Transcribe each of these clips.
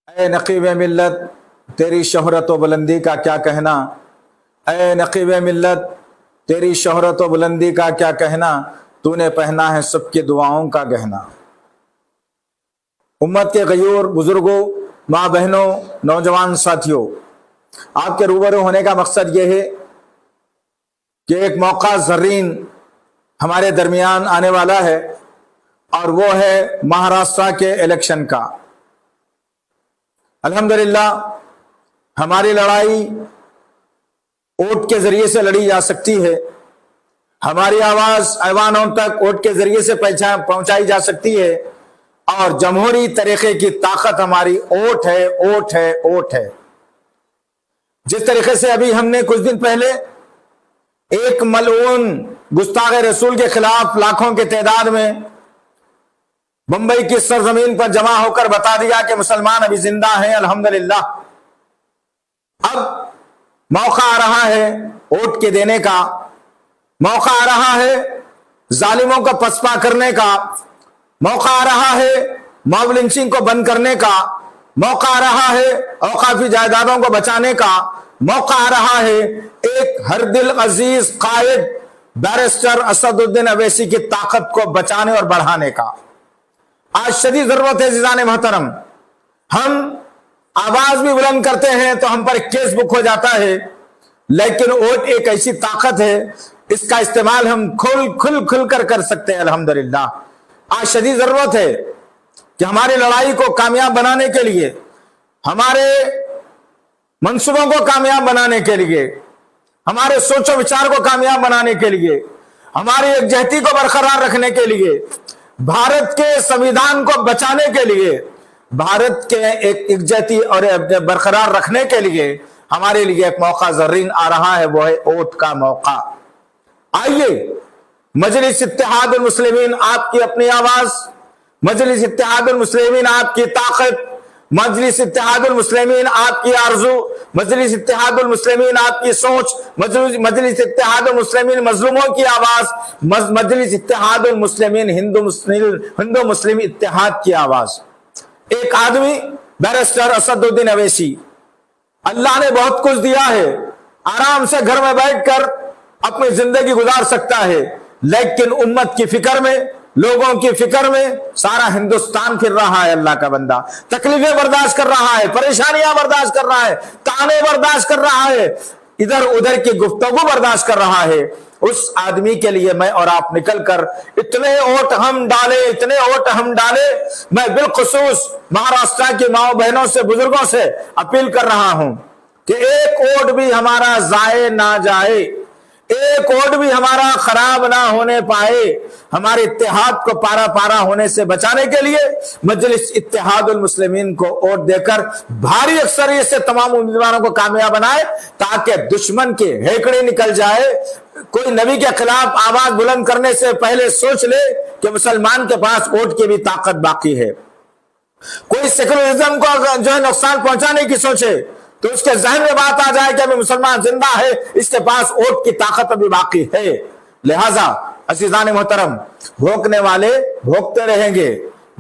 اے نقیب ملت تیری شہرت و بلندی کا کیا کہنا، اے نقیب ملت تیری شہرت و بلندی کا کیا کہنا، تو نے پہنا ہے سب کی دعاؤں کا گہنا۔ امت کے غیور بزرگوں، ماں بہنوں، نوجوان ساتھیوں، آپ کے روبرو ہونے کا مقصد یہ ہے کہ ایک موقع زرین ہمارے درمیان آنے والا ہے، اور وہ ہے مہاراشٹر کے الیکشن کا۔ الحمدللہ ہماری لڑائی ووٹ کے ذریعے سے لڑی جا سکتی ہے، ہماری آواز ایوانوں تک ووٹ کے ذریعے سے پہنچائی جا سکتی ہے، اور جمہوری طریقے کی طاقت ہماری ووٹ ہے، ووٹ ہے، ووٹ ہے۔ جس طریقے سے ابھی ہم نے کچھ دن پہلے ایک ملعون گستاخ رسول کے خلاف لاکھوں کی تعداد میں بمبئی کی سرزمین پر جمع ہو کر بتا دیا کہ مسلمان ابھی زندہ ہیں، الحمدللہ۔ اب موقع آ رہا ہے ووٹ کے دینے کا، موقع آ رہا ہے ظالموں کو پسپا کرنے کا، موقع آ رہا ہے موب لنچنگ کو بند کرنے کا، موقع آ رہا ہے اوقافی جائیدادوں کو بچانے کا، موقع آ رہا ہے ایک ہر دل عزیز قائد بیرسٹر اسد الدین اویسی کی طاقت کو بچانے اور بڑھانے کا۔ آج شدید ضرورت ہے عزیزان محترم، ہم آواز بھی بلند کرتے ہیں تو ہم پر کیس بک ہو جاتا ہے، لیکن ووٹ ایک ایسی طاقت ہے، اس کا استعمال ہم کھل کر سکتے ہیں۔ الحمدللہ آج شدید ضرورت ہے کہ ہماری لڑائی کو کامیاب بنانے کے لیے، ہمارے منصوبوں کو کامیاب بنانے کے لیے، ہمارے سوچ و وچار کو کامیاب بنانے کے لیے، ہماری یکجہتی کو برقرار رکھنے کے لیے، بھارت کے سنویدھان کو بچانے کے لیے، بھارت کے ایک یکجہتی اور برقرار رکھنے کے لیے ہمارے لیے ایک موقع زرین آ رہا ہے، وہ ہے ووٹ کا موقع۔ آئیے مجلس اتحاد المسلمین آپ کی اپنی آواز، مجلس اتحاد المسلمین آپ کی طاقت، مجلس اتحاد المسلمین آپ کی آرزو، مجلس اتحاد المسلمین آپ کی سوچ، مجلس اتحاد المسلمین مظلوموں کی آواز، مجلس اتحاد المسلمین ہندو مسلم اتحاد کی آواز۔ ایک آدمی بیرسٹر اسد الدین اویسی، اللہ نے بہت کچھ دیا ہے، آرام سے گھر میں بیٹھ کر اپنی زندگی گزار سکتا ہے، لیکن امت کی فکر میں، لوگوں کی فکر میں سارا ہندوستان پھر رہا ہے۔ اللہ کا بندہ تکلیفیں برداشت کر رہا ہے، پریشانیاں برداشت کر رہا ہے، تانے برداشت کر رہا ہے، ادھر ادھر کی گفتگو برداشت کر رہا ہے۔ اس آدمی کے لیے میں اور آپ نکل کر اتنے ووٹ ہم ڈالے، اتنے ووٹ ہم ڈالے، میں بالخصوص مہاراشٹر کی ماؤں بہنوں سے، بزرگوں سے اپیل کر رہا ہوں کہ ایک ووٹ بھی ہمارا ضائع نہ جائے، ایک ووٹ بھی ہمارا خراب نہ ہونے پائے۔ ہمارے اتحاد کو پارا پارا ہونے سے بچانے کے لیے مجلس اتحاد المسلمین کو ووٹ دے کر بھاری اکثریت سے تمام امیدواروں کو کامیاب بنائے، تاکہ دشمن کے ہیکڑے نکل جائے۔ کوئی نبی کے خلاف آواز بلند کرنے سے پہلے سوچ لے کہ مسلمان کے پاس ووٹ کی بھی طاقت باقی ہے۔ کوئی سیکولرزم کو جو ہے نقصان پہنچانے کی سوچے تو اس کے ذہن میں بات آ جائے کہ ابھی مسلمان زندہ ہے، اس کے پاس ووٹ کی طاقت ابھی باقی ہے۔ لہذا عزیزان محترم، بھوکنے والے بھوکتے رہیں گے۔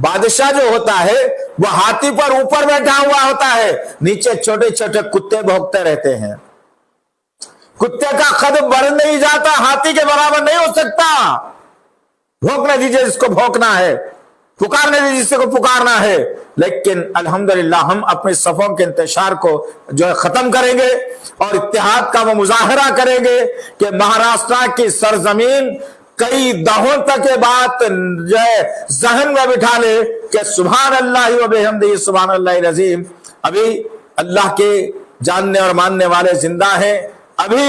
بادشاہ جو ہوتا ہے وہ ہاتھی پر اوپر بیٹھا ہوا ہوتا ہے، نیچے چھوٹے چھوٹے کتے بھوکتے رہتے ہیں۔ کتے کا قد بڑھ نہیں جاتا، ہاتھی کے برابر نہیں ہو سکتا۔ بھونکنے دیجئے جس کو بھونکنا ہے، پکارنے دیجئے جس کو پکارنا ہے، لیکن الحمدللہ ہم اپنے صفوں کے انتشار کو جو ہے ختم کریں گے، اور اتحاد کا وہ مظاہرہ کریں گے کہ مہاراشٹر کی سرزمین کئی دہوں تک یہ بات جو ہے ذہن میں بٹھا لے کہ سبحان اللہ و بحمدہ سبحان اللہ العظیم، ابھی اللہ کے جاننے اور ماننے والے زندہ ہیں، ابھی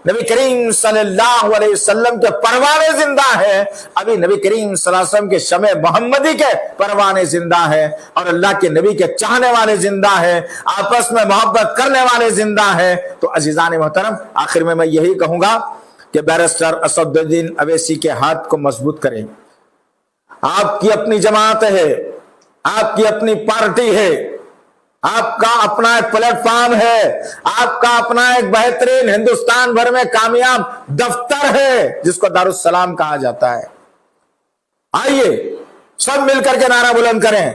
نبی کریم صلی اللہ علیہ وسلم کے پروانے زندہ ہیں، ابھی نبی کریم صلی اللہ علیہ وسلم کے شمع محمدی کے پروانے زندہ ہیں، اور اللہ کے نبی کے چاہنے والے زندہ ہیں، آپس میں محبت کرنے والے زندہ ہیں۔ تو عزیزان محترم، آخر میں یہی کہوں گا کہ بیرسٹر اسد الدین اویسی کے ہاتھ کو مضبوط کریں۔ آپ کی اپنی جماعت ہے، آپ کی اپنی پارٹی ہے، آپ کا اپنا ایک پلیٹ فارم ہے، آپ کا اپنا ایک بہترین ہندوستان بھر میں کامیاب دفتر ہے جس کو دارالسلام کہا جاتا ہے۔ آئیے سب مل کر کے نعرہ بلند کریں۔